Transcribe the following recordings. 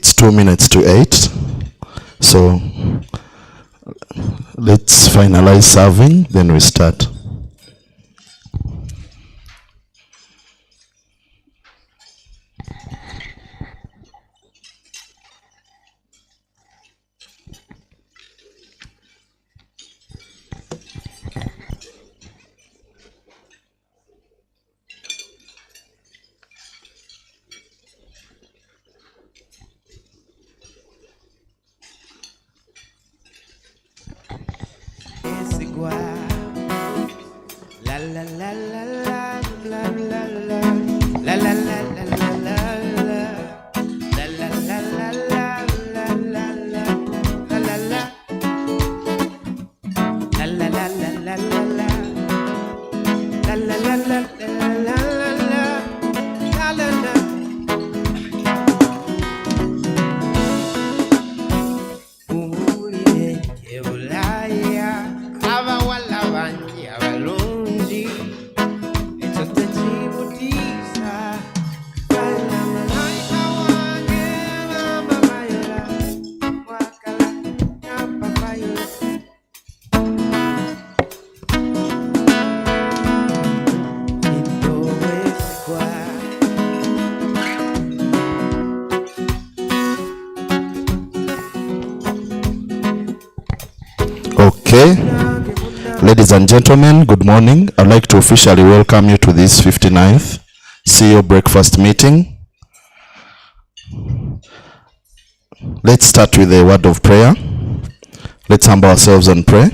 It's 2 minutes to 8. So let's finalize serving, then we start. Okay, ladies and gentlemen, good morning. I'd like to officially welcome you to this 59th CEO breakfast meeting. Let's start with a word of prayer. Let's humble ourselves and pray.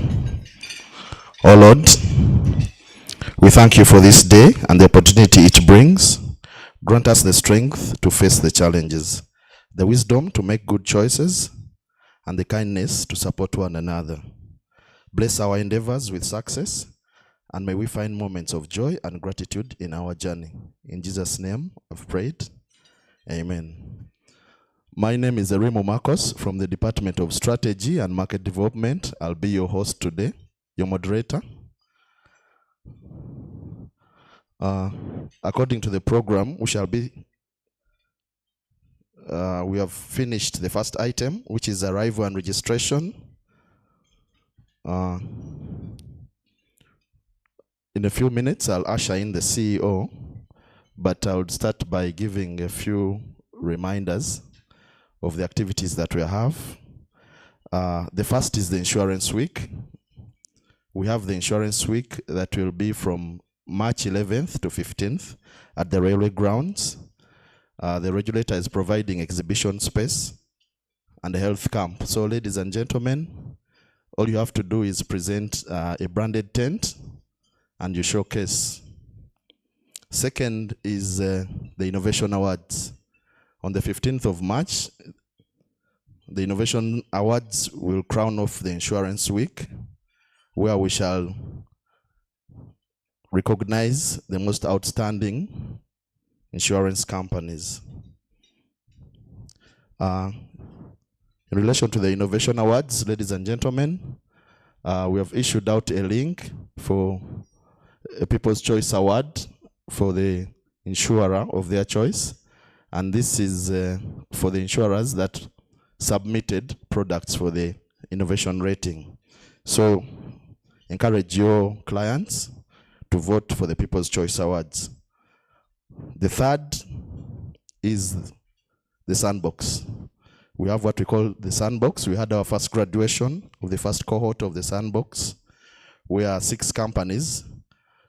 Oh Lord, we thank you for this day and the opportunity it brings. Grant us the strength to face the challenges, the wisdom to make good choices, and the kindness to support one another. Bless our endeavors with success, and may we find moments of joy and gratitude in our journey. In Jesus' name, I've prayed. Amen. My name is Remo Marcos from the Department of Strategy and Market Development. I'll be your host today, your moderator. According to the program, we have finished the first item, which is arrival and registration. In a few minutes, I'll usher in the CEO, but I would start by giving a few reminders of the activities that we have. The first is the Insurance Week. We have the Insurance Week that will be from March 11th to 15th at the railway grounds. The regulator is providing exhibition space and a health camp. So ladies and gentlemen, all you have to do is present a branded tent and you showcase. Second is the Innovation Awards. On the 15th of March, the Innovation Awards will crown off the Insurance Week, where we shall recognize the most outstanding insurance companies. In relation to the Innovation Awards, ladies and gentlemen, we have issued out a link for a People's Choice Award for the insurer of their choice. And this is for the insurers that submitted products for the innovation rating. So encourage your clients to vote for the People's Choice Awards. The third is the Sandbox. We have what we call the Sandbox. We had our first graduation of the first cohort of the Sandbox, where 6 companies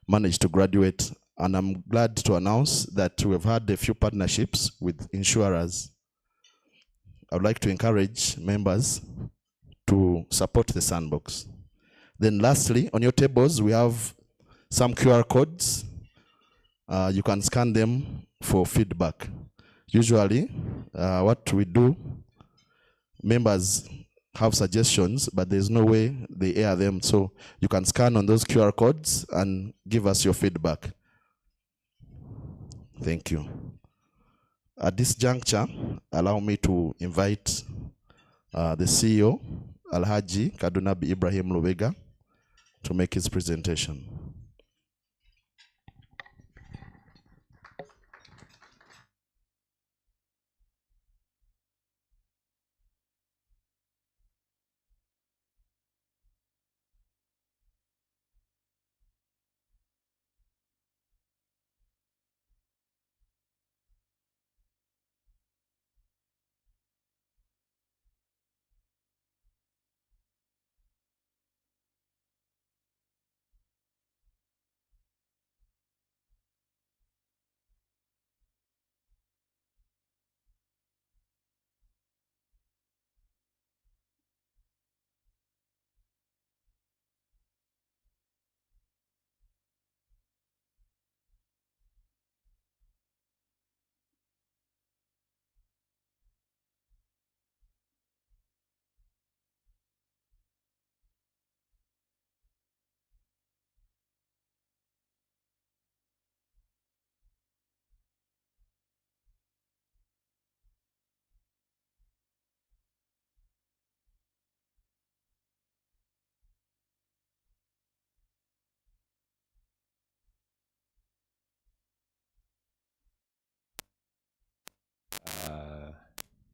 managed to graduate. And I'm glad to announce that we've had a few partnerships with insurers. I would like to encourage members to support the Sandbox. Then lastly, on your tables, we have some QR codes. You can scan them for feedback. Usually, what we do, members have suggestions, but there's no way they air them. So you can scan on those QR codes and give us your feedback. Thank you. At this juncture, allow me to invite the CEO, Alhaji Kadunabi Ibrahim Lubega, to make his presentation.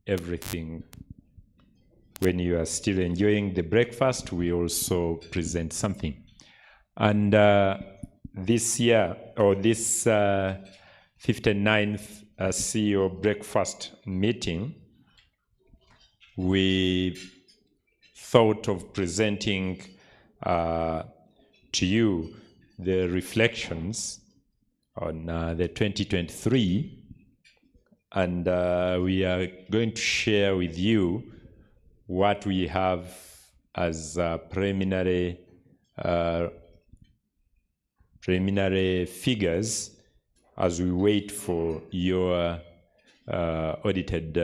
everything. When you are still enjoying the breakfast, we also present something. And this year, or this 59th CEO breakfast meeting, we thought of presenting to you the reflections on the 2023, and we are going to share with you what we have as preliminary figures as we wait for your audited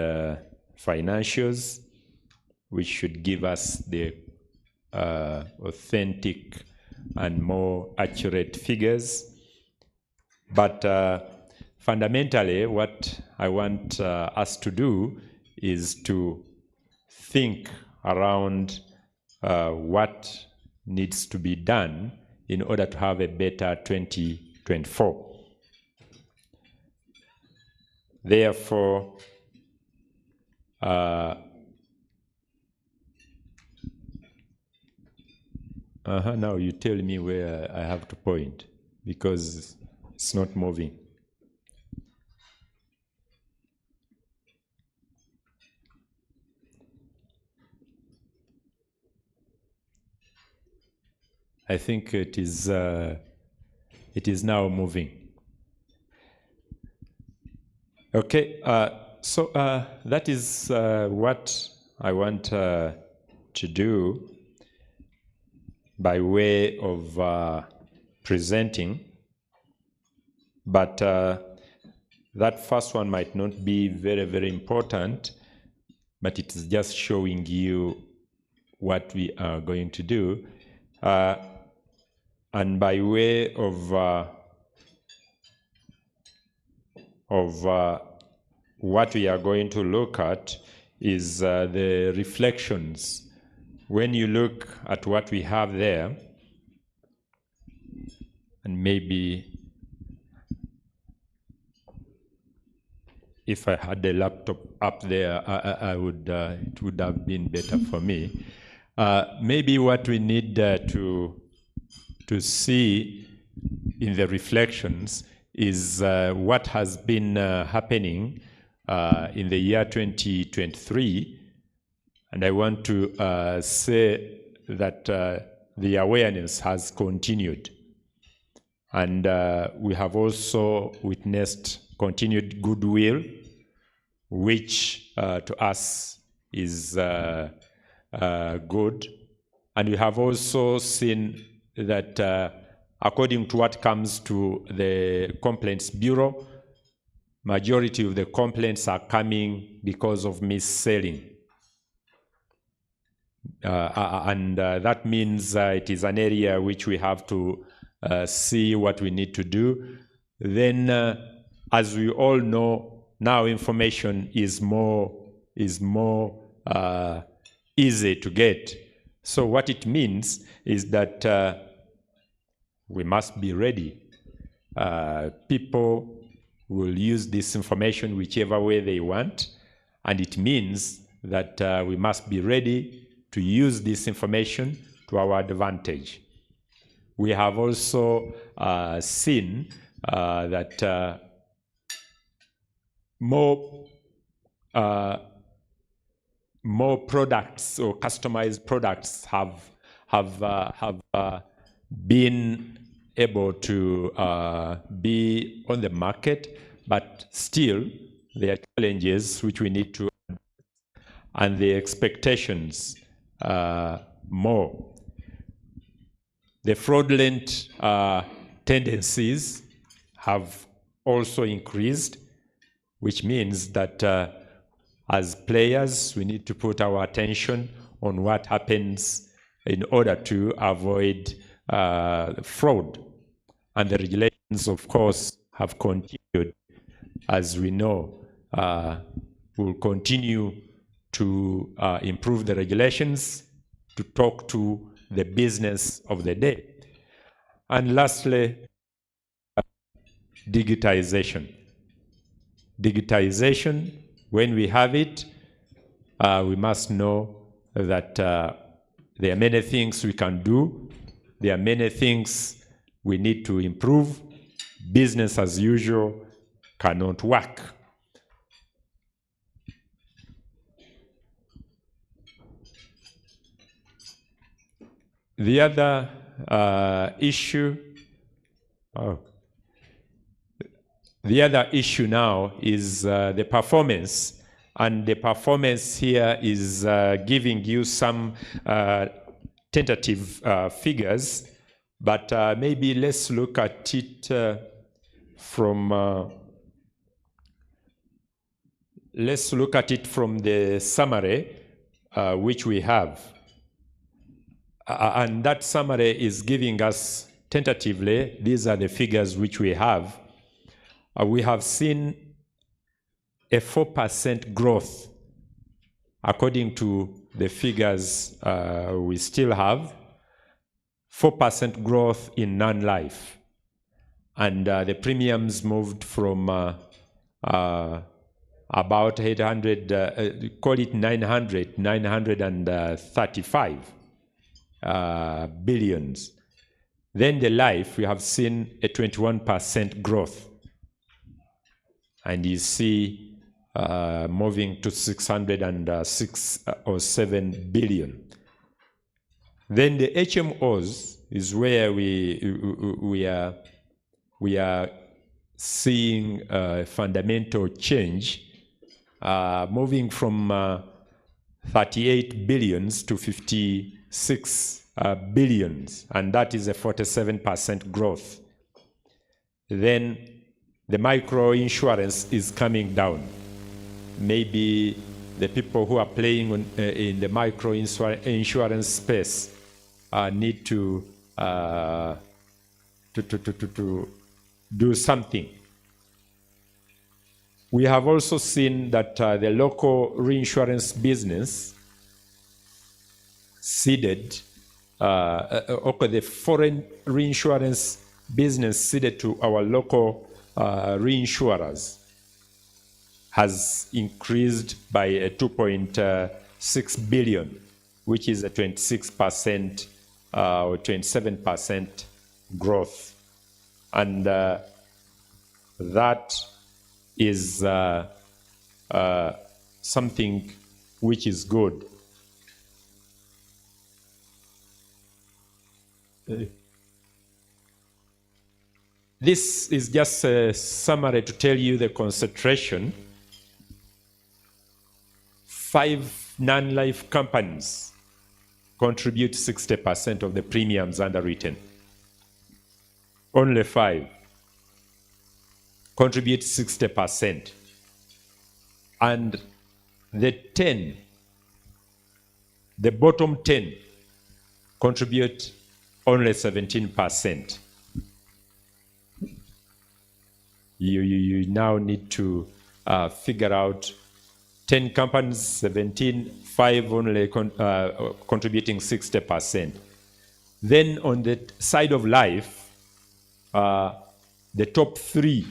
financials, which should give us the authentic and more accurate figures. But fundamentally, what I want us to do is to think around what needs to be done in order to have a better 2024. Therefore, now you tell me where I have to point, because it's not moving. I think it is now moving. Okay, so that is what I want to do by way of presenting, but that first one might not be very, very important, but it is just showing you what we are going to do. And by way of what we are going to look at is the reflections. When you look at what we have there, and maybe if I had the laptop up there, I would it would have been better for me. Maybe what we need to see in the reflections is what has been happening in the year 2023, and I want to say that the awareness has continued, and we have also witnessed continued goodwill, which to us is good, and we have also seen that according to what comes to the Complaints Bureau, majority of the complaints are coming because of mis-selling. And that means it is an area which we have to see what we need to do. Then, as we all know, now information is more easy to get. So what it means is that we must be ready. People will use this information whichever way they want, and it means that we must be ready to use this information to our advantage. We have also seen that more products or customized products have been able to be on the market, but still there are challenges which we need to address, and the expectations more. The fraudulent tendencies have also increased, which means that as players, we need to put our attention on what happens in order to avoid fraud. And the regulations, of course, have continued. As we know, we'll continue to improve the regulations to talk to the business of the day. And lastly, digitization. Digitization, when we have it, We must know that there are many things we can do. There are many things we need to improve. Business as usual cannot work. The other issue now is the performance. And the performance here is giving you some tentative figures, but maybe let's look at it from the summary which we have. And that summary is giving us tentatively, these are the figures which we have. We have seen a 4% growth according to the figures we still have, 4% growth in non-life. And the premiums moved from about 800, call it 935 billions. Then the life, we have seen a 21% growth. And you see moving to 606 or 7 billion. Then the HMOs is where we are seeing a fundamental change, moving from 38 billions to 56 billions, and that is a 47% growth. Then the micro insurance is coming down. Maybe the people who are playing in the micro insurance space need to do something. We have also seen that the local reinsurance business ceded, the foreign reinsurance business ceded to our local reinsurers has increased by 2.6 billion, which is a 26% or 27% growth. And that is something which is good. This is just a summary to tell you the concentration. 5 non-life companies contribute 60% of the premiums underwritten. Only 5 contribute 60%. And the bottom 10 contribute only 17%. You now need to figure out 10 companies, 17, 5 only contributing 60%. Then on the side of life, the top 3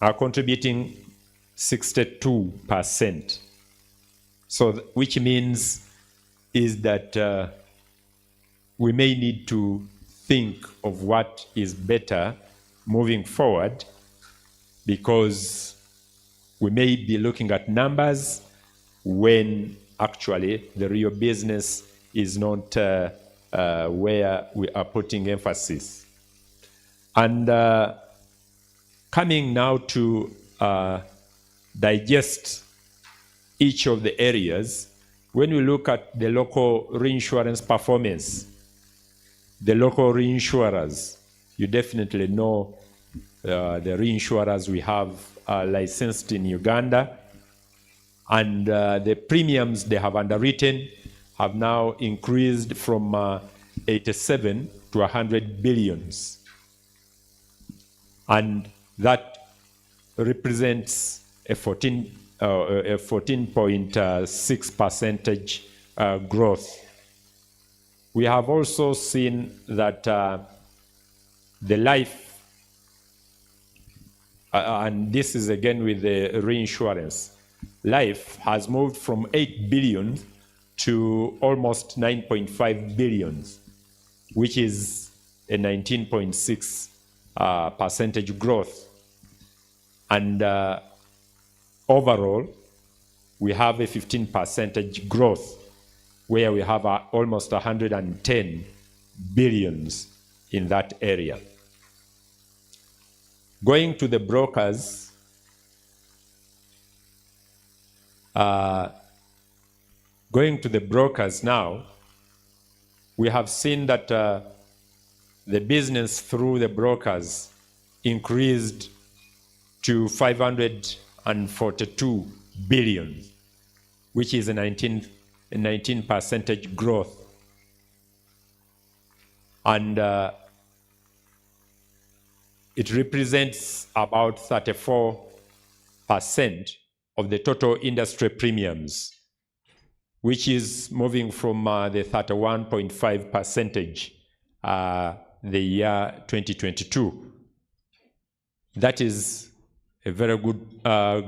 are contributing 62%. So, which means is that we may need to think of what is better moving forward, because we may be looking at numbers when actually the real business is not where we are putting emphasis. And coming now to digest each of the areas, when we look at the local reinsurance performance, the local reinsurers, you definitely know the reinsurers we have are licensed in Uganda, and the premiums they have underwritten have now increased from 87 to 100 billions. And that represents a 14.6% growth. We have also seen that the life, and this is again with the reinsurance, Life has moved from 8 billion to almost 9.5 billion, which is a 19.6 percentage growth. And overall, we have a 15% growth, where we have almost 110 billions in that area. Going to the brokers, now, we have seen that the business through the brokers increased to 542 billion, which is a 19% growth. And it represents about 34% of the total industry premiums, which is moving from the 31.5% the year 2022. That is a very good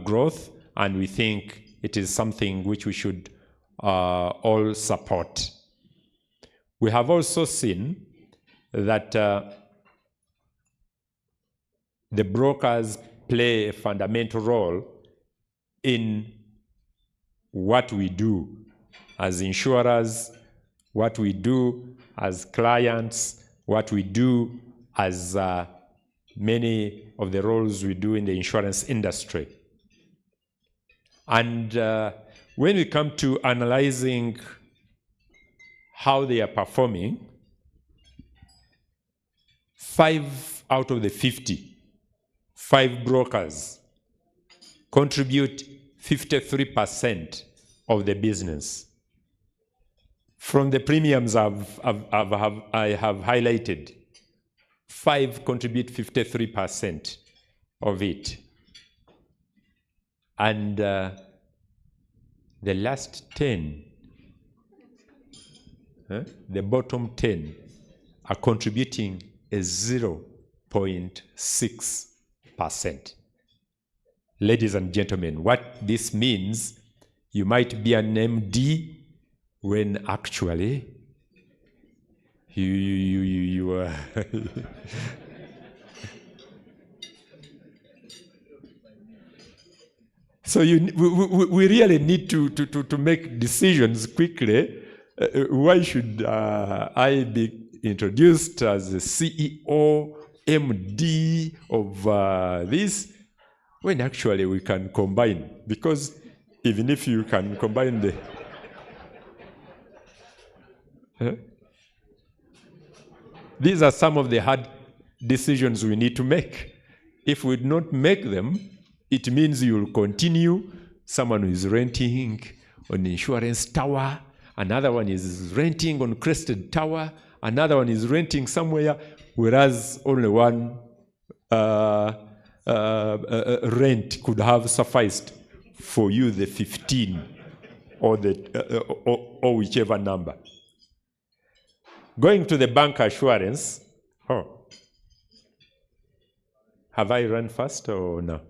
growth, and we think it is something which we should all support. We have also seen that the brokers play a fundamental role in what we do as insurers, what we do as clients, what we do as many of the roles we do in the insurance industry. And when we come to analyzing how they are performing, 5 out of the 55 brokers contribute 53% of the business. From the premiums I have highlighted, 5 contribute 53% of it. And the last 10, the bottom 10, are contributing a 0.6%. Ladies and gentlemen, what this means, you might be an MD when actually you are so we really need to make decisions quickly. Why should I be introduced as the CEO, MD of this, when actually we can combine? Because even if you can combine the these are some of the hard decisions we need to make. If we do not make them, it means you will continue. Someone who is renting on Insurance Tower, another one is renting on Crested Tower, another one is renting somewhere, whereas only one rent could have sufficed for you the 15 or or whichever number. Going to the bank assurance. Have I run fast or no?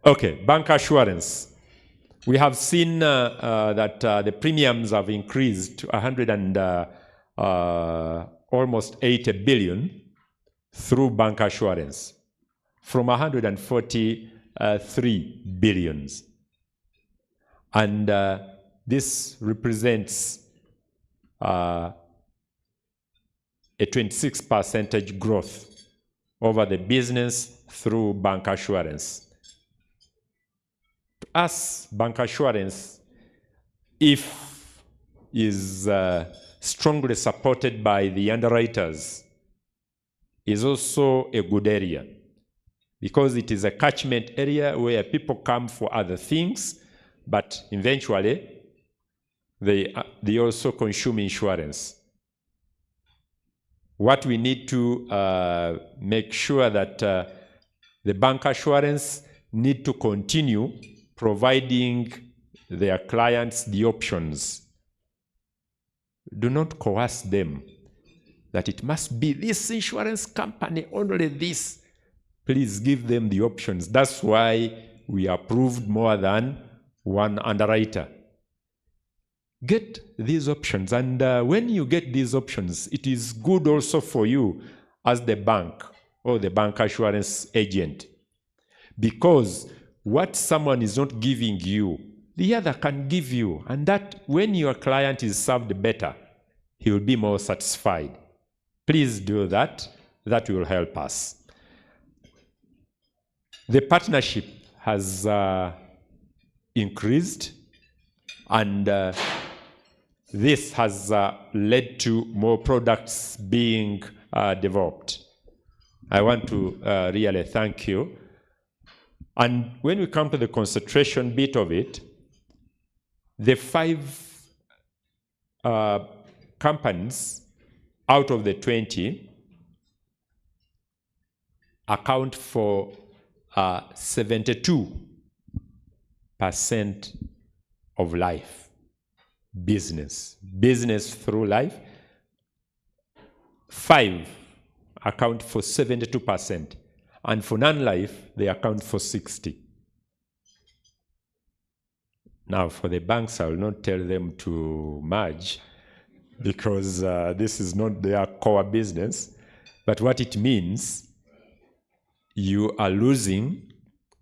Okay, bank assurance. We have seen that the premiums have increased to almost 80 billion through bank assurance, from 143 billions. And this represents a 26% growth over the business through bank assurance. To us, bank assurance, if is strongly supported by the underwriters, is also a good area, because it is a catchment area where people come for other things, but eventually they also consume insurance. What we need to make sure that the bank assurance need to continue providing their clients the options. Do not coerce them that it must be this insurance company, only this. Please give them the options. That's why we approved more than one underwriter. Get these options, and when you get these options, it is good also for you as the bank or the bank assurance agent, because what someone is not giving you, the other can give you, and that when your client is served better, he will be more satisfied. Please do that. That will help us. The partnership has increased, and this has led to more products being developed. I want to really thank you. And when we come to the concentration bit of it, the 5 companies out of the 20 account for 72% of life. Business through life. 5 account for 72%, and for non-life, they account for 60%. Now, for the banks, I will not tell them to merge, because this is not their core business. But what it means, you are losing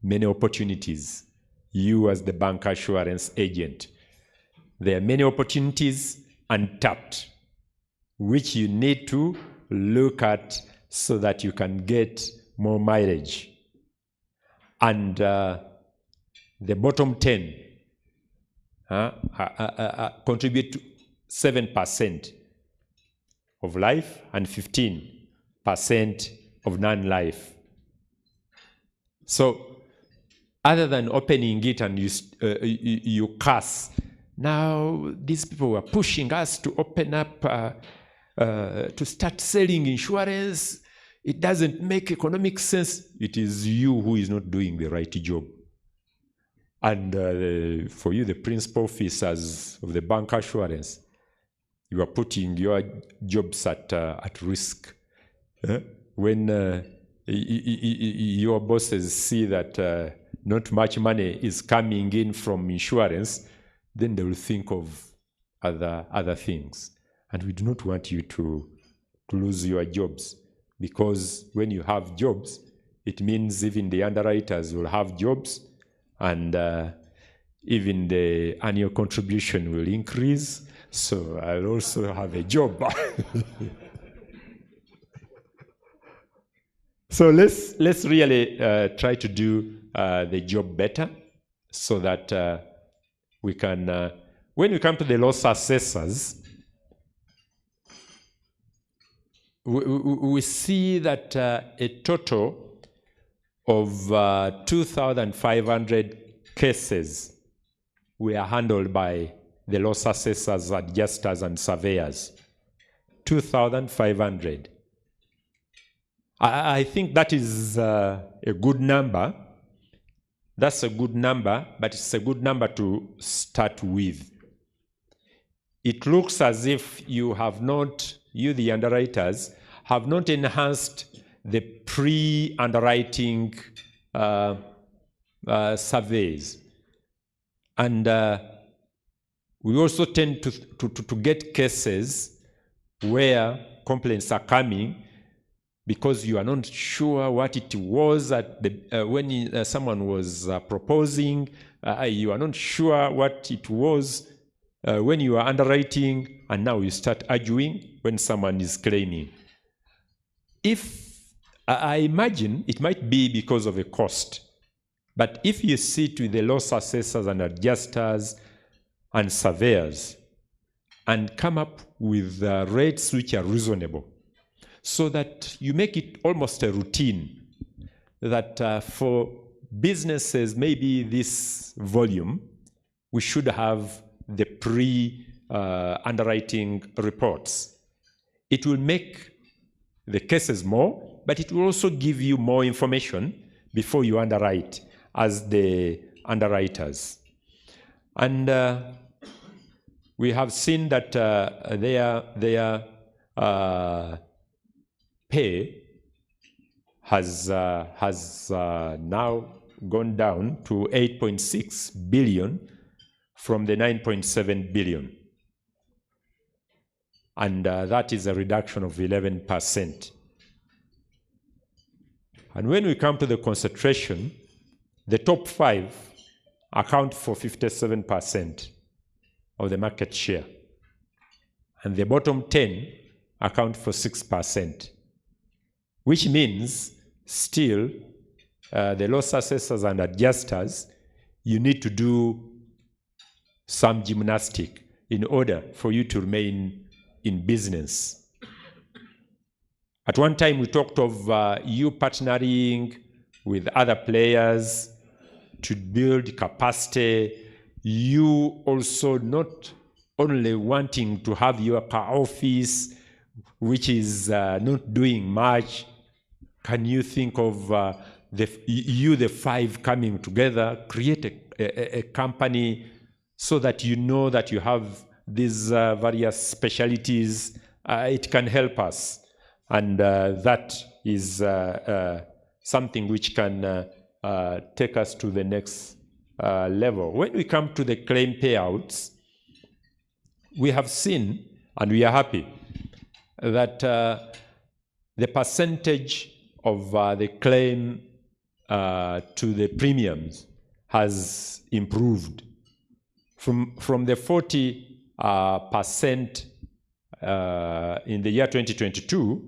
many opportunities, you as the bank assurance agent. There are many opportunities untapped, which you need to look at so that you can get more mileage. And the bottom 10 contribute to 7% of life and 15% of non-life. So other than opening it and you curse, now these people were pushing us to open up, to start selling insurance. It doesn't make economic sense. It is you who is not doing the right job. And for you, the principal officers of the bank assurance, you are putting your jobs at risk. When your bosses see that not much money is coming in from insurance, then they will think of other things. And we do not want you to lose your jobs, because when you have jobs, it means even the underwriters will have jobs, and even the annual contribution will increase. So I'll also have a job. So let's really try to do the job better, so that we can, when we come to the loss assessors, we see that a total of 2,500 cases were handled by the loss assessors, adjusters, and surveyors. 2,500. I think that is a good number. That's a good number, but it's a good number to start with. It looks as if you have not, you the underwriters, have not enhanced the pre-underwriting surveys. And we also tend to get cases where complaints are coming because you are not sure what it was at the, when someone was proposing, you are not sure what it was when you are underwriting, and now you start arguing when someone is claiming. If, I imagine it might be because of a cost, but if you sit with the loss assessors and adjusters and surveyors and come up with rates which are reasonable, so that you make it almost a routine that for businesses, maybe this volume, we should have the pre-underwriting reports. It will make the cases more, but it will also give you more information before you underwrite as the underwriters. And we have seen that their pay has now gone down to 8.6 billion from the 9.7 billion. And that is a reduction of 11%. And when we come to the concentration, the top 5 account for 57% of the market share. And the bottom 10 account for 6%, which means still the loss assessors and adjusters, you need to do some gymnastic in order for you to remain in business. At one time, we talked of you partnering with other players to build capacity. You also not only wanting to have your office, which is not doing much. Can you think of the 5 coming together, create a company so that you know that you have these various specialties? It can help us. And that is something which can take us to the next level. When we come to the claim payouts, we have seen, and we are happy, that the percentage of the claim to the premiums has improved from the 40% in the year 2022.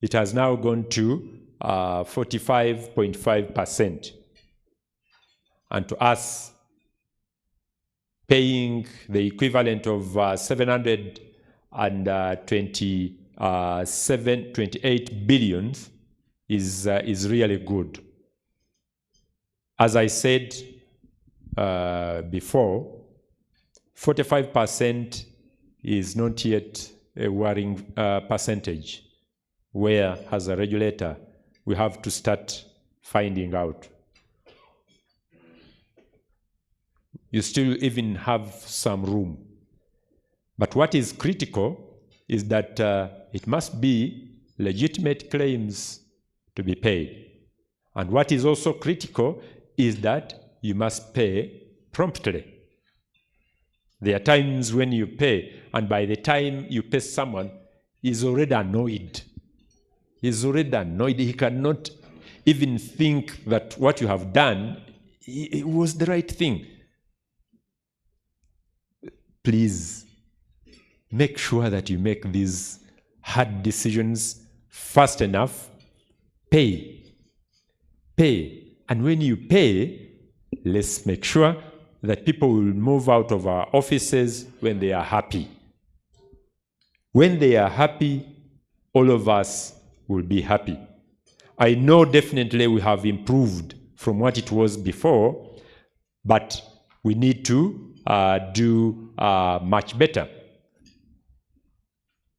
It has now gone to 45.5%. And to us, paying the equivalent of 728 billion is really good. As I said before, 45% is not yet a worrying percentage, where as a regulator, we have to start finding out. You still even have some room. But what is critical is that it must be legitimate claims to be paid. And what is also critical is that you must pay promptly. There are times when you pay, and by the time you pay someone, he's already annoyed. He's already annoyed. He cannot even think that what you have done it was the right thing. Please make sure that you make these hard decisions fast enough. Pay. And when you pay, let's make sure that people will move out of our offices when they are happy. When they are happy, all of us will be happy. I know definitely we have improved from what it was before, but we need to do much better.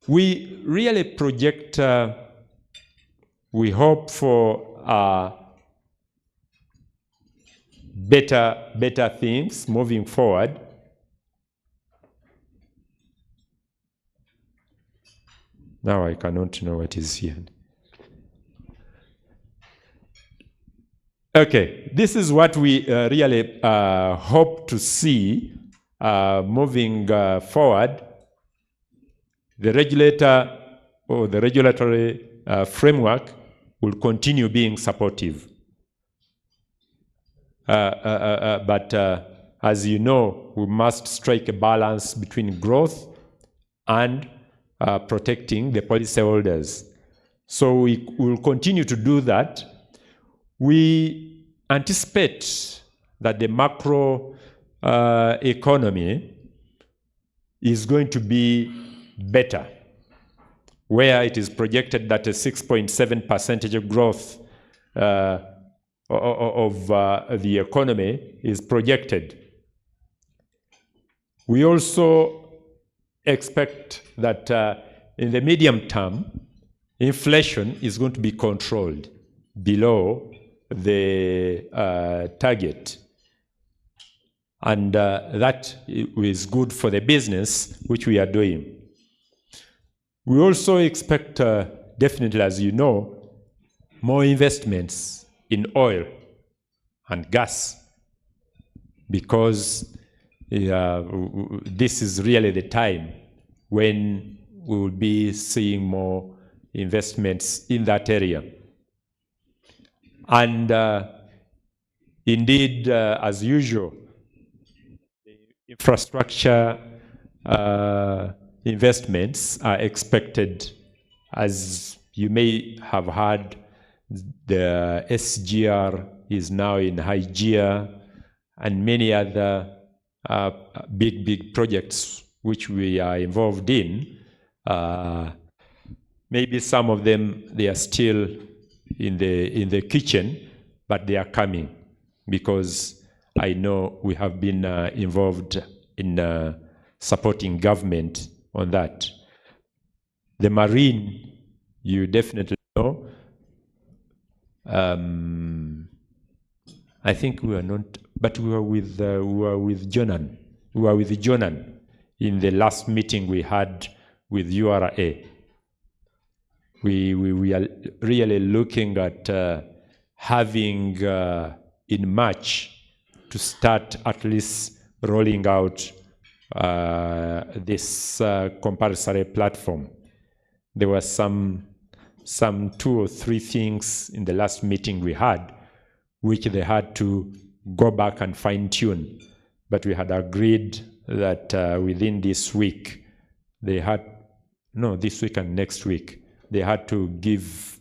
We really project, we hope for better things moving forward. Now I cannot know what is here. Okay, this is what we really hope to see moving forward. The regulator or the regulatory framework will continue being supportive. But as you know, we must strike a balance between growth and protecting the policyholders. So we will continue to do that. We anticipate that the macro economy is going to be better, where it is projected that a 6.7% growth of the economy is projected. We also expect that in the medium term, inflation is going to be controlled below the target. And that is good for the business, which we are doing. We also expect, definitely, as you know, more investments in oil and gas, because this is really the time when we will be seeing more investments in that area. And indeed, as usual, the infrastructure investments are expected. As you may have heard, the SGR is now in high gear, and many other big projects which we are involved in. Maybe some of them, they are still in the kitchen, but they are coming, because I know we have been involved in supporting government on that. The marine, you definitely know. I think we are not, but we were with Jonan. We were with Jonan in the last meeting we had with URA. We are really looking at having in March to start at least rolling out this compulsory platform. There were some 2 or 3 things in the last meeting we had which they had to go back and fine-tune. But we had agreed that within this week, this week and next week, they had to give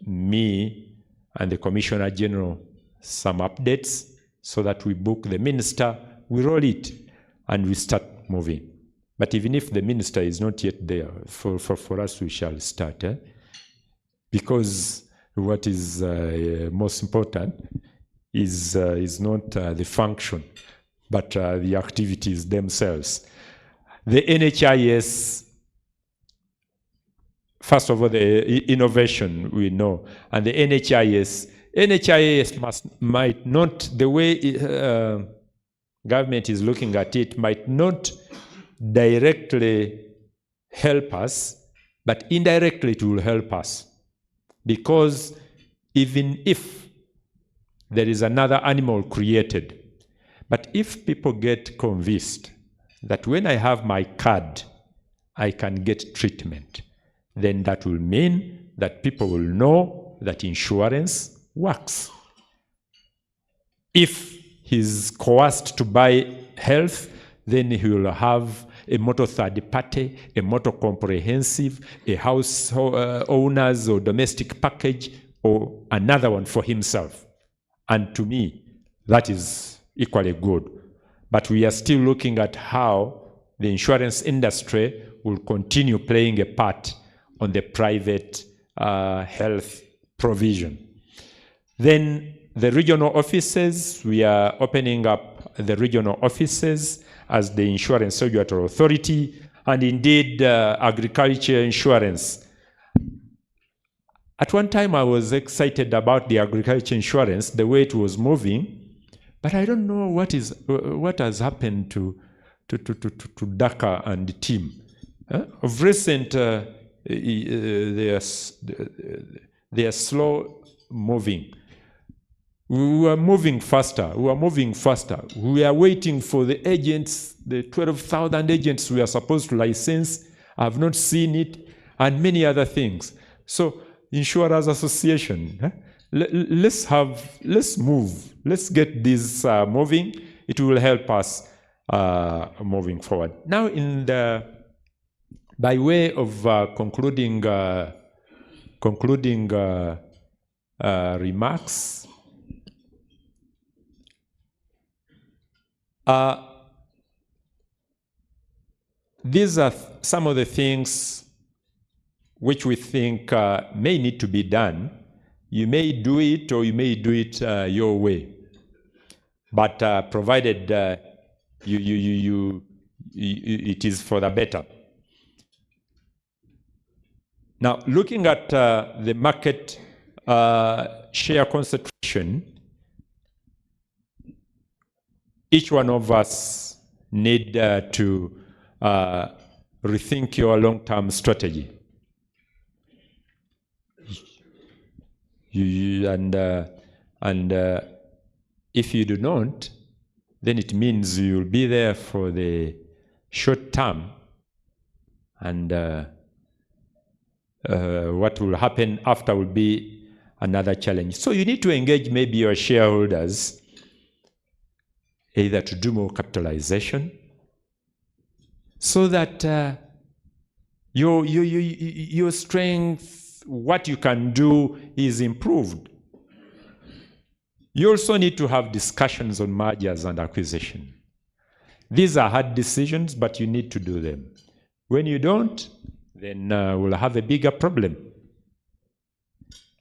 me and the Commissioner General some updates so that we book the minister, we roll it, and we start moving. But even if the minister is not yet there, for us, we shall start. Because what is most important is not the function, but the activities themselves. The NHIS, first of all, the innovation we know, and the NHIS might not, the way government is looking at it, might not directly help us, but indirectly it will help us. Because even if there is another animal created, but if people get convinced that when I have my card, I can get treatment, then that will mean that people will know that insurance works. If he's coerced to buy health, then he will have a motor third party, a motor comprehensive, a house owners or domestic package, or another one for himself. And to me, that is equally good. But we are still looking at how the insurance industry will continue playing a part on the private health provision. Then the regional offices, we are opening up the regional offices as the Insurance Regulatory Authority, and indeed agriculture insurance. At one time I was excited about the agriculture insurance, the way it was moving, but I don't know what has happened to Dhaka and the team. Of recent, they are slow moving. We were moving faster. We are waiting for the agents, the 12,000 agents we are supposed to license. I have not seen it, and many other things. So, Insurers Association, let's move. Let's get this moving. It will help us moving forward. Now, by way of concluding remarks, these are some of the things which we think may need to be done. You may do it or you may do it your way. But provided it is for the better. Now, looking at the market share concentration, each one of us need to rethink your long-term strategy. And if you do not, then it means you'll be there for the short term, and what will happen after will be another challenge. So you need to engage maybe your shareholders either to do more capitalization so that your strength, what you can do, is improved. You also need to have discussions on mergers and acquisition. These are hard decisions, but you need to do them. When you don't, then we'll have a bigger problem.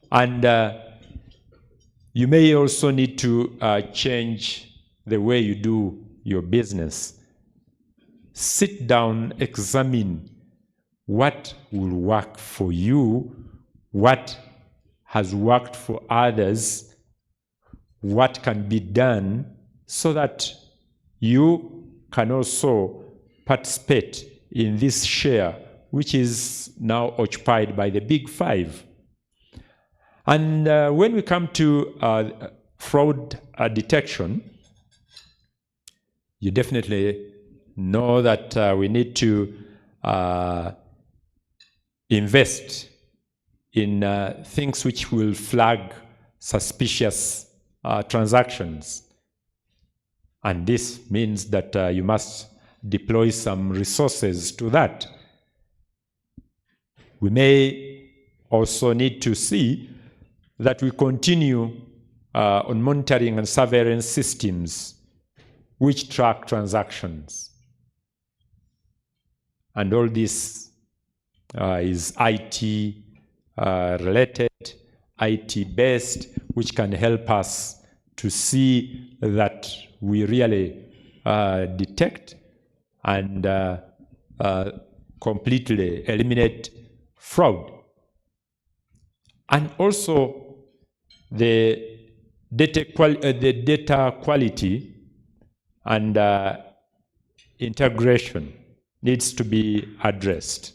And you may also need to change the way you do your business. Sit down, examine what will work for you, what has worked for others, what can be done so that you can also participate in this share, which is now occupied by the big five. And when we come to fraud detection, you definitely know that we need to invest in things which will flag suspicious transactions. And this means that you must deploy some resources to that. We may also need to see that we continue on monitoring and surveillance systems which track transactions. And all this is IT related, IT based, which can help us to see that we really detect and completely eliminate fraud. And also the data quality and integration needs to be addressed.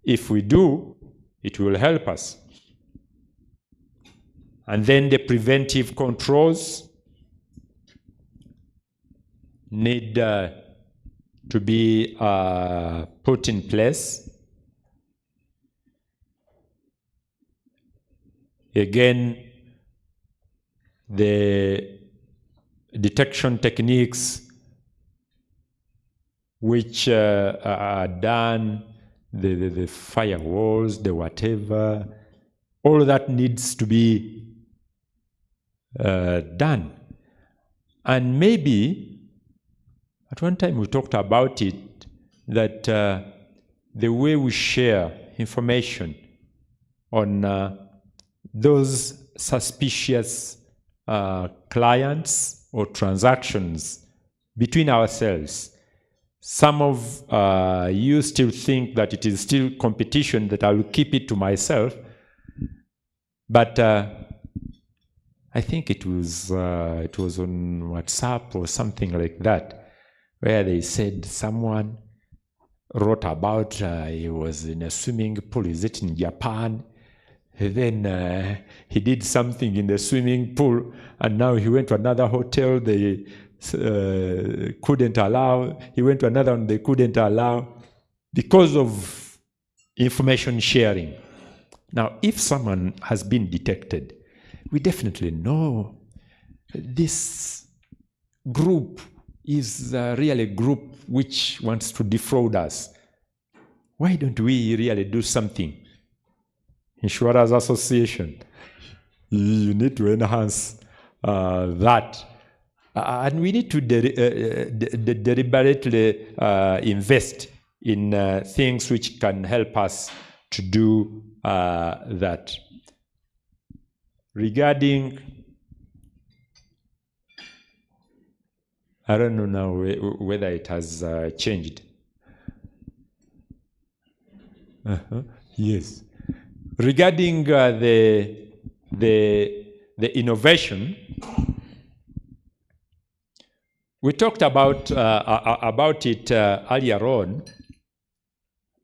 If we do, it will help us. And then the preventive controls need to be put in place. Again, the detection techniques which are done, the firewalls, the whatever, all that needs to be done. And maybe, at one time we talked about it, that the way we share information on those suspicious clients or transactions between ourselves. Some of you still think that it is still competition, that I will keep it to myself. But I think it was on WhatsApp or something like that, where they said someone wrote about he was in a swimming pool. Is it in Japan? And then he did something in the swimming pool, and now he went to another hotel. They couldn't allow. He went to another one. They couldn't allow because of information sharing. Now, if someone has been detected, we definitely know this group is really a group which wants to defraud us. Why don't we really do something? Insurers Association, you need to enhance that. And we need to deliberately invest in things which can help us to do that. Regarding, I don't know now whether it has changed. Yes. Regarding the innovation, we talked about it earlier on.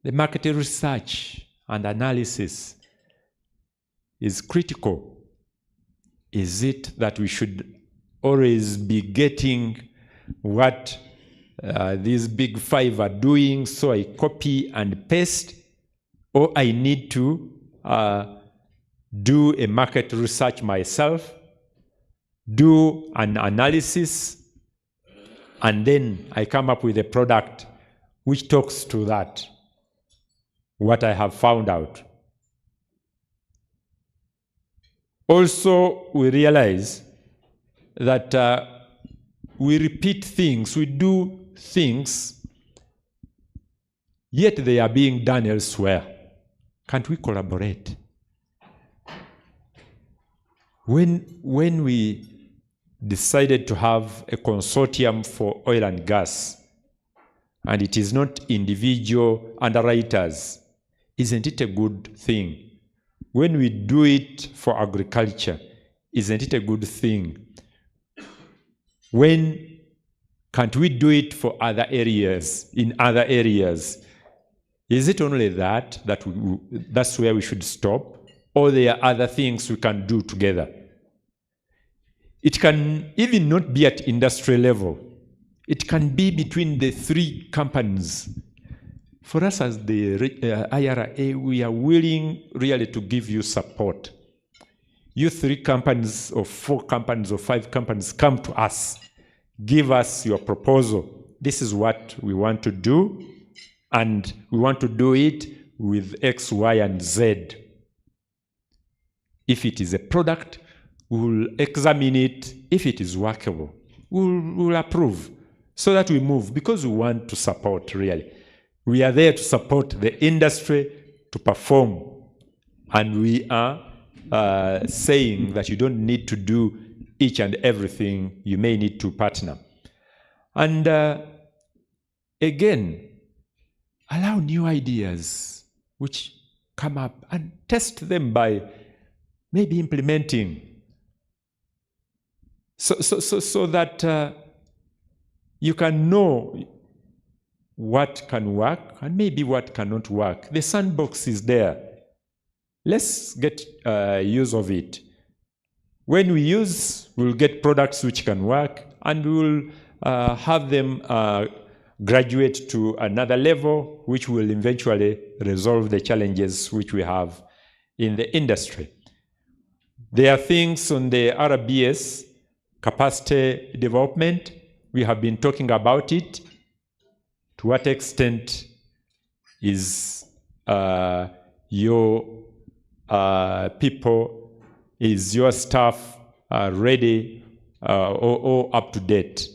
The market research and analysis is critical. Is it that we should always be getting what these big five are doing, so I copy and paste, or I need to do a market research myself, do an analysis, and then I come up with a product which talks to that, what I have found out. Also, we realize that we repeat things, we do things, yet they are being done elsewhere. Can't we collaborate? When we decided to have a consortium for oil and gas, and it is not individual underwriters, isn't it a good thing? When we do it for agriculture, isn't it a good thing? When can't we do it for other areas, in other areas? Is it only that's where we should stop? Or there are other things we can do together? It can even not be at industry level. It can be between the three companies. For us as the IRA, we are willing really to give you support. You 3 companies or 4 companies or 5 companies, come to us. Give us your proposal. This is what we want to do, and we want to do it with X, Y, and Z. If it is a product, we will examine it. If it is workable, we will approve, so that we move, because we want to support, really. We are there to support the industry to perform, and we are saying that you don't need to do each and everything. You may need to partner. And again, allow new ideas which come up and test them by maybe implementing, so that you can know what can work and maybe what cannot work. The sandbox is there. Let's get use of it. When we use, we'll get products which can work, and we will have them graduate to another level, which will eventually resolve the challenges which we have in the industry. There are things on the RBS, capacity development. We have been talking about it. To what extent is your people, is your staff ready or up to date?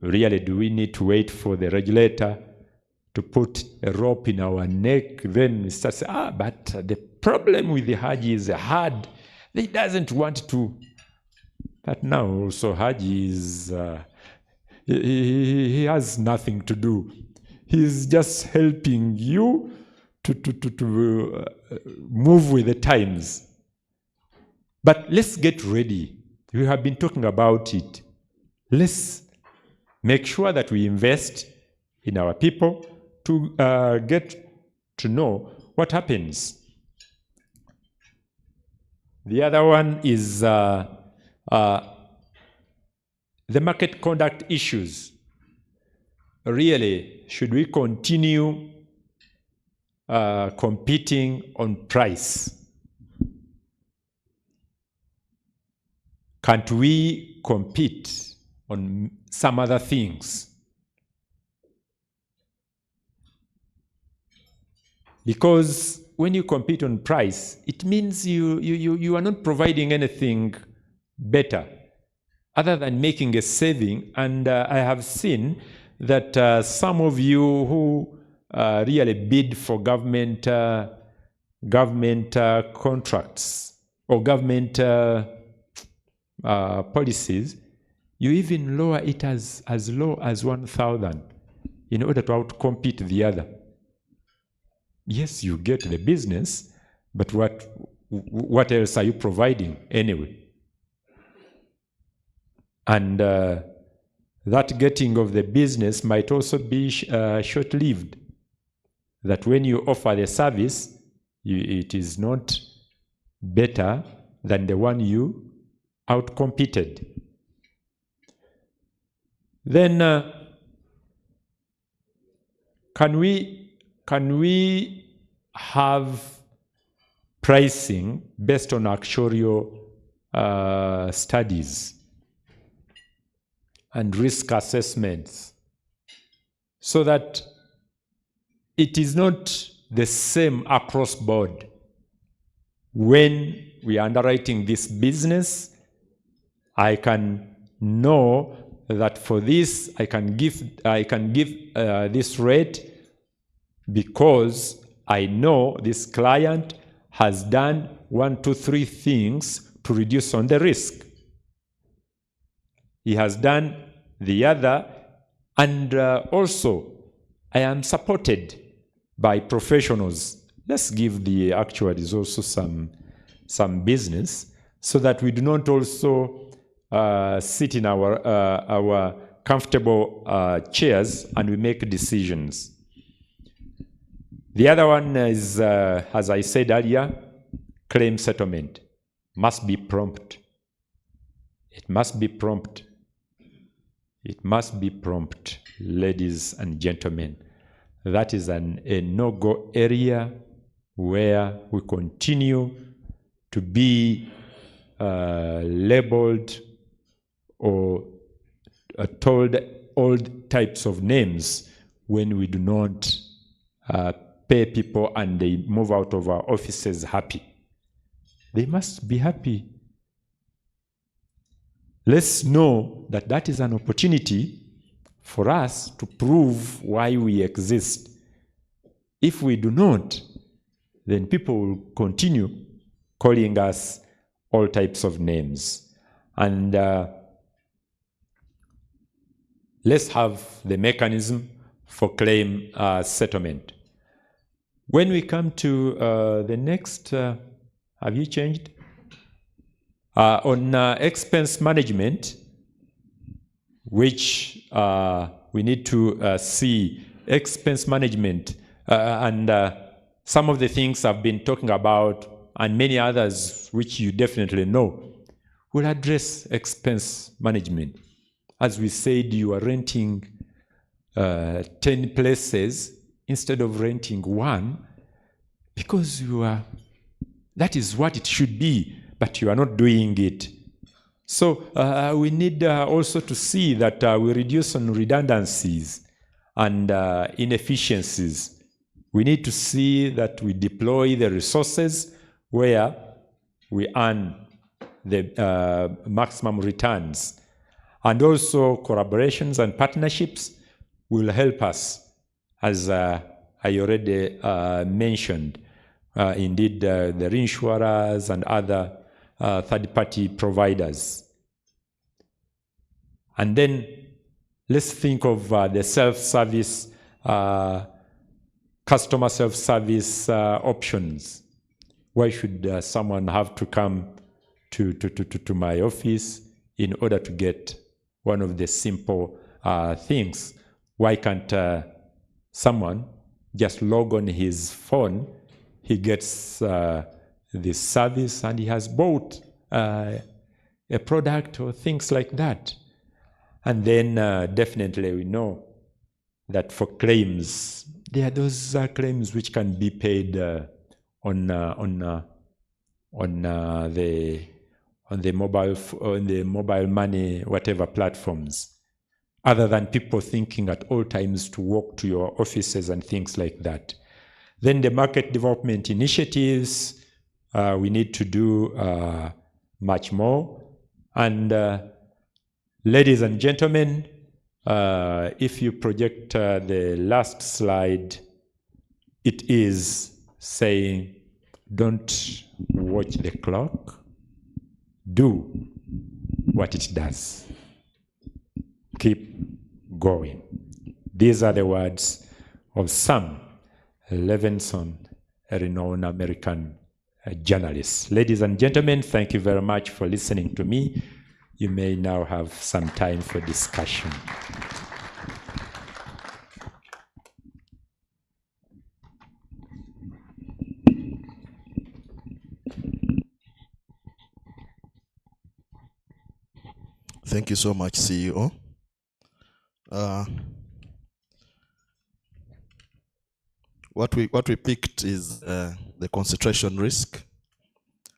Really, do we need to wait for the regulator to put a rope in our neck? Then we start saying, but the problem with the Haji is hard. He doesn't want to. But now also Haji is... He has nothing to do. He's just helping you to move with the times. But let's get ready. We have been talking about it. Let's make sure that we invest in our people to get to know what happens. The other one is the market conduct issues. Really, should we continue competing on price? Can't we compete on some other things? Because when you compete on price, it means you are not providing anything better other than making a saving. And I have seen that some of you who really bid for government contracts or government policies, you even lower it as low as 1,000 in order to outcompete the other. Yes, you get the business, but what else are you providing anyway? And that getting of the business might also be short-lived. That when you offer the service, it is not better than the one you outcompeted. Then can we have pricing based on actuarial studies and risk assessments, so that it is not the same across board? When we are underwriting this business, I can know that for this I can give this rate because I know this client has done 1, 2, 3 things to reduce on the risk. He has done the other, and also I am supported by professionals. Let's give the actuaries also some business, so that we do not also sit in our comfortable chairs and we make decisions. The other one is, as I said earlier, claim settlement must be prompt. It must be prompt. It must be prompt, ladies and gentlemen. That is a no-go area where we continue to be labeled or told all types of names when we do not pay people and they move out of our offices happy. They must be happy. Let's know that that is an opportunity for us to prove why we exist. If we do not, then people will continue calling us all types of names. And let's have the mechanism for claim settlement. When we come to the next, have you changed? On expense management, which we need to see expense management, and some of the things I've been talking about, and many others which you definitely know, will address expense management. As we said, you are renting 10 places instead of renting one, because that is what it should be, but you are not doing it. So we need also to see that we reduce on redundancies and inefficiencies. We need to see that we deploy the resources where we earn the maximum returns. And also collaborations and partnerships will help us, as I already mentioned. Indeed, the reinsurers and other third-party providers. And then let's think of the self-service, customer self-service options. Why should someone have to come to my office in order to get one of the simple things? Why can't someone just log on his phone? He gets this service and he has bought a product or things like that. And then definitely we know that for claims, there are those claims which can be paid on the mobile money, whatever platforms, other than people thinking at all times to walk to your offices and things like that. Then the market development initiatives, we need to do much more. And ladies and gentlemen, if you project the last slide, it is saying, don't watch the clock, do what it does. Keep going. These are the words of Sam Levinson, a renowned American journalist. Ladies and gentlemen, thank you very much for listening to me. You may now have some time for discussion. Thank you so much, CEO. What we picked is the concentration risk.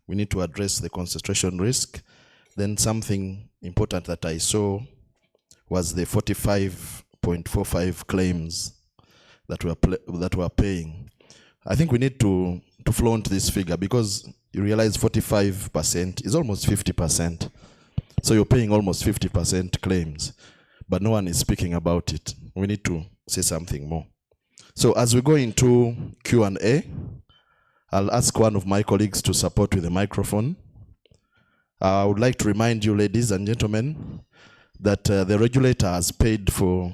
We need to address the concentration risk. Then something important that I saw was the 45.45 claims that were paying. I think we need to flaunt this figure, because you realize 45% is almost 50%. So you're paying almost 50% claims, but no one is speaking about it. We need to say something more. So as we go into Q&A, I'll ask one of my colleagues to support with the microphone. I would like to remind you, ladies and gentlemen, that the regulator has paid for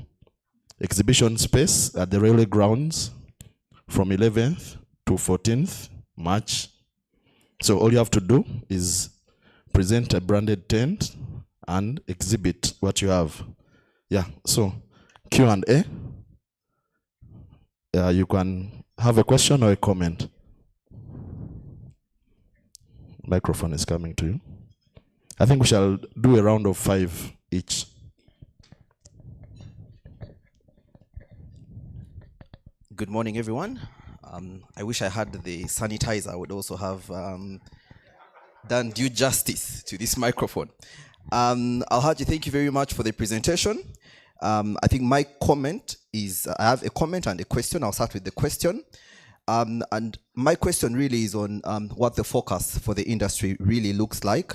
exhibition space at the railway grounds from 11th to 14th March. So all you have to do is present a branded tent and exhibit what you have. Yeah, so Q&A. You can have a question or a comment. Microphone is coming to you. I think we shall do a round of 5 each. Good morning, everyone. I wish I had the sanitizer. I would also have done due justice to this microphone. Alhaji, thank you very much for the presentation. I think my comment is, I have a comment and a question. I'll start with the question. And my question really is on what the focus for the industry really looks like,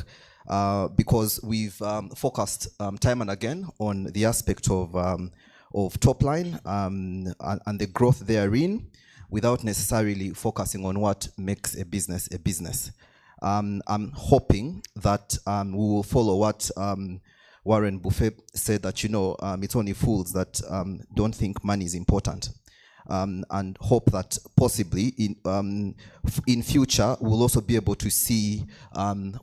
because we've focused time and again on the aspect of top line and the growth therein, without necessarily focusing on what makes a business a business. I'm hoping that we will follow what Warren Buffett said, that, you know, it's only fools that don't think money is important. And hope that possibly in future we'll also be able to see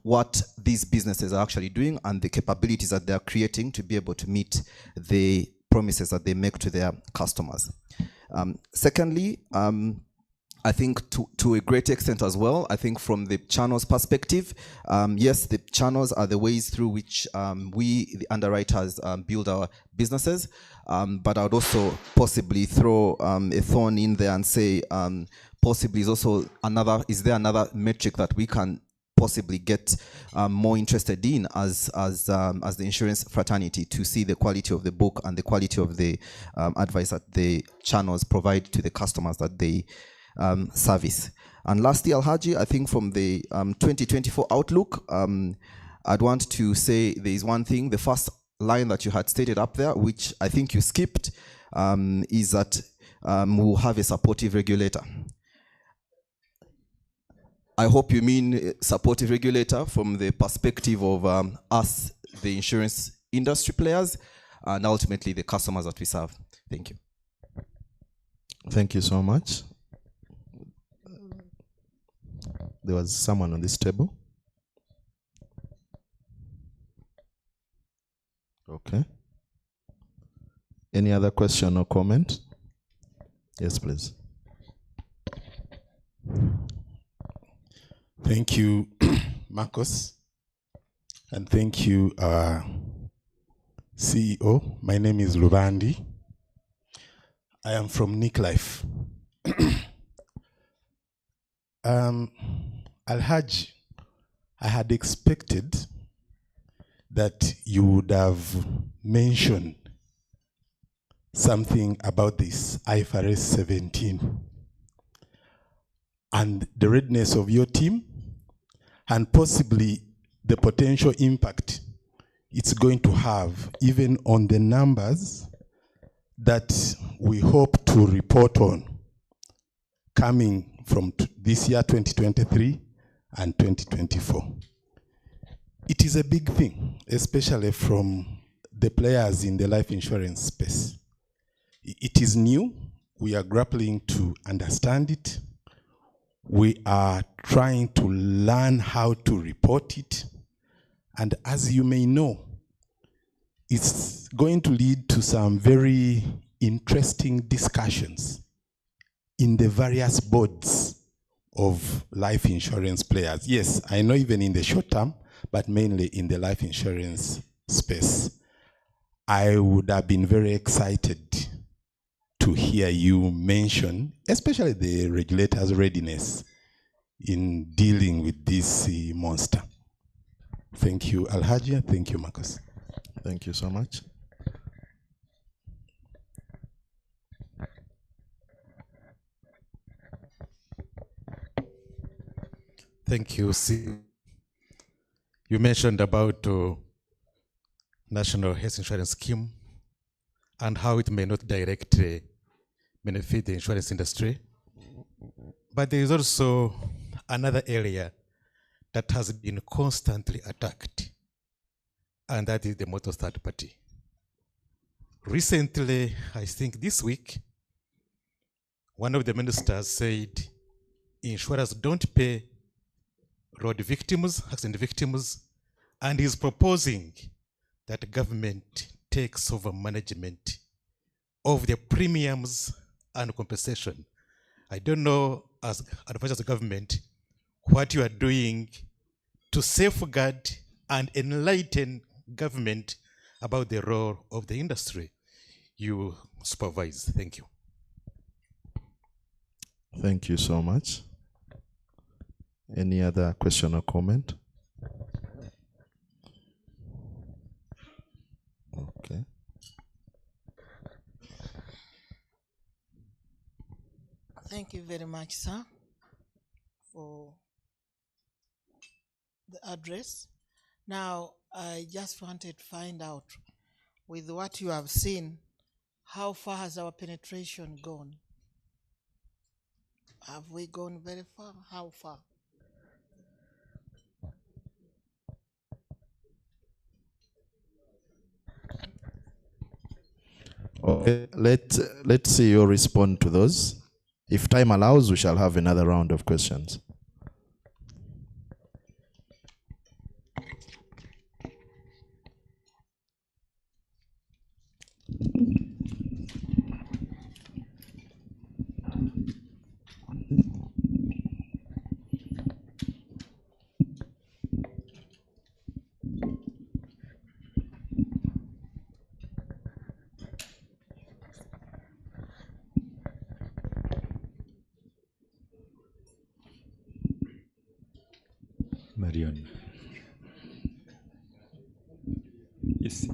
what these businesses are actually doing and the capabilities that they're creating to be able to meet the promises that they make to their customers. Secondly, I think to a great extent as well, I think from the channels perspective, yes, the channels are the ways through which we, the underwriters, build our businesses. But I would also possibly throw a thorn in there and say, possibly is there another metric that we can possibly get more interested in as the insurance fraternity, to see the quality of the book and the quality of the advice that the channels provide to the customers that they service. And lastly, Alhaji, I think from the 2024 outlook, I'd want to say there is one thing, the first line that you had stated up there, which I think you skipped, is that we'll have a supportive regulator. I hope you mean supportive regulator from the perspective of us, the insurance industry players, and ultimately the customers that we serve. Thank you. Thank you so much. There was someone on this table. Okay. Any other question or comment? Yes, please. Thank you, Marcos. And thank you, CEO. My name is Lubandi. I am from Nick Life. Alhaji, I had expected that you would have mentioned something about this IFRS 17 and the readiness of your team, and possibly the potential impact it's going to have even on the numbers that we hope to report on coming from this year, 2023 and 2024. It is a big thing, especially from the players in the life insurance space. It is new. We are grappling to understand it. We are trying to learn how to report it. And as you may know, it's going to lead to some very interesting discussions in the various boards of life insurance players. Yes, I know even in the short term, but mainly in the life insurance space. I would have been very excited to hear you mention, especially the regulator's readiness in dealing with this monster. Thank you, Alhaji, and thank you, Marcus. Thank you so much. Thank you. You mentioned about National Health Insurance Scheme and how it may not directly benefit the insurance industry. But there is also another area that has been constantly attacked, and that is the motor third party. Recently, I think this week, one of the ministers said insurers don't pay road victims, accident victims, and is proposing that government takes over management of the premiums and compensation. I don't know, as advisors of the government, what you are doing to safeguard and enlighten government about the role of the industry you supervise. Thank you. Thank you so much. Any other question or comment? Okay. Thank you very much, sir, for the address. Now, I just wanted to find out, with what you have seen, how far has our penetration gone? Have we gone very far? How far? Okay, let's see you respond to those. If time allows, we shall have another round of questions. Marion. Yes.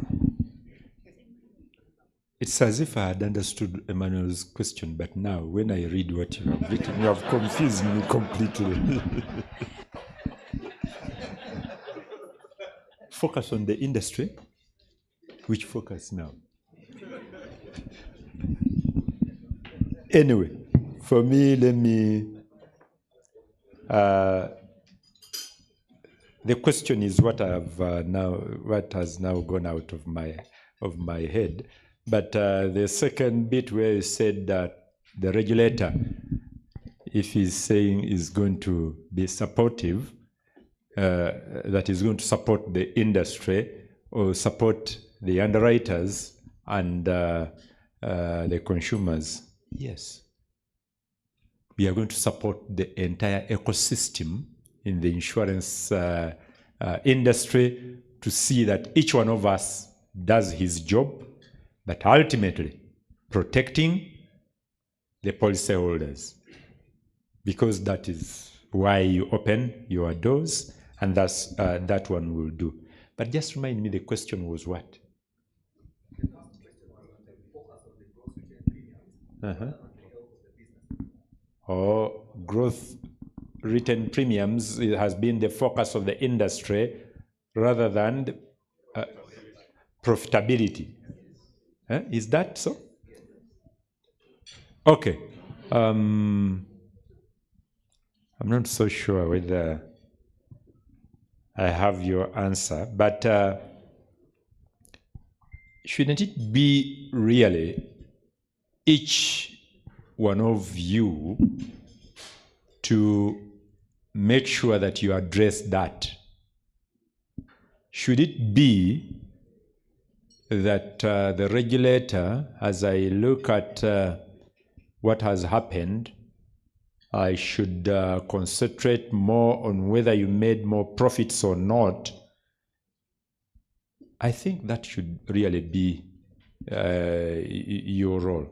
It's as if I had understood Emmanuel's question, but now when I read what you have written, you have confused me completely. Focus on the industry. Which focus now? Anyway, for me, the question is what what has now gone out of my head. But the second bit where you said that the regulator, if he's saying is going to be supportive, that is going to support the industry or support the underwriters and the consumers, yes. We are going to support the entire ecosystem in the insurance industry to see that each one of us does his job, but ultimately protecting the policyholders, because that is why you open your doors, and that's that one will do. But just remind me, the question was what? Or growth written premiums has been the focus of the industry rather than profitability. Is that so? Okay. I'm not so sure whether I have your answer, but shouldn't it be really each one of you to make sure that you address that? Should it be that the regulator, as I look at what has happened, I should concentrate more on whether you made more profits or not, I think that should really be your role.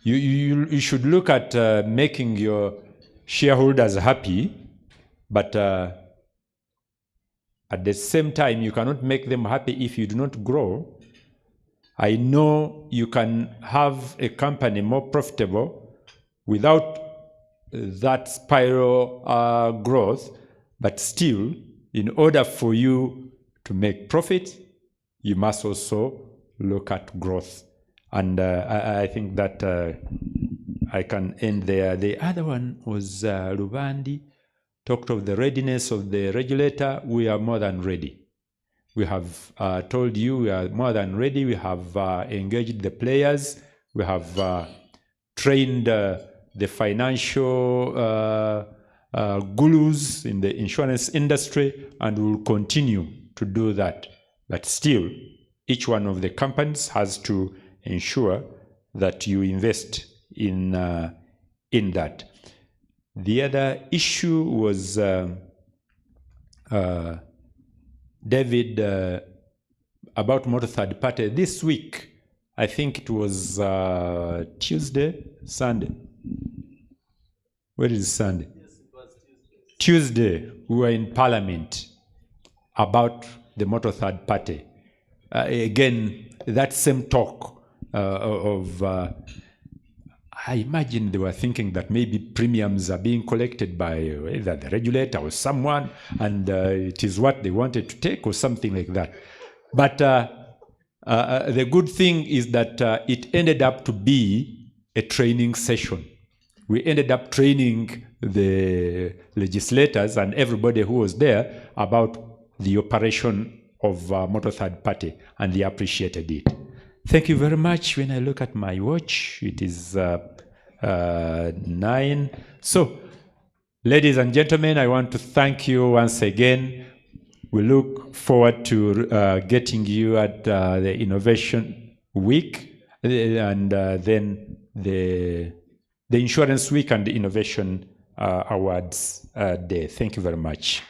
You should look at making your shareholders happy, but at the same time, you cannot make them happy if you do not grow. I know you can have a company more profitable without that spiral growth, but still, in order for you to make profit, you must also look at growth. And I think that I can end there. The other one was Rubandi talked of the readiness of the regulator. We are more than ready. We have told you we are more than ready. We have engaged the players. We have trained the financial gurus in the insurance industry, and we will continue to do that. But still, each one of the companies has to ensure that you invest in that. The other issue was David about motor third party. This week, I think it was Sunday. Where is Sunday? Yes, it was Tuesday, we were in Parliament about the motor third party. Again, that same talk of I imagine they were thinking that maybe premiums are being collected by either the regulator or someone, and it is what they wanted to take or something like that. But the good thing is that it ended up to be a training session. We ended up training the legislators and everybody who was there about the operation of motor third party, and they appreciated it. Thank you very much. When I look at my watch, it is 9. So, ladies and gentlemen, I want to thank you once again. We look forward to getting you at the Innovation Week and then the Insurance Week and the Innovation Awards Day. Thank you very much.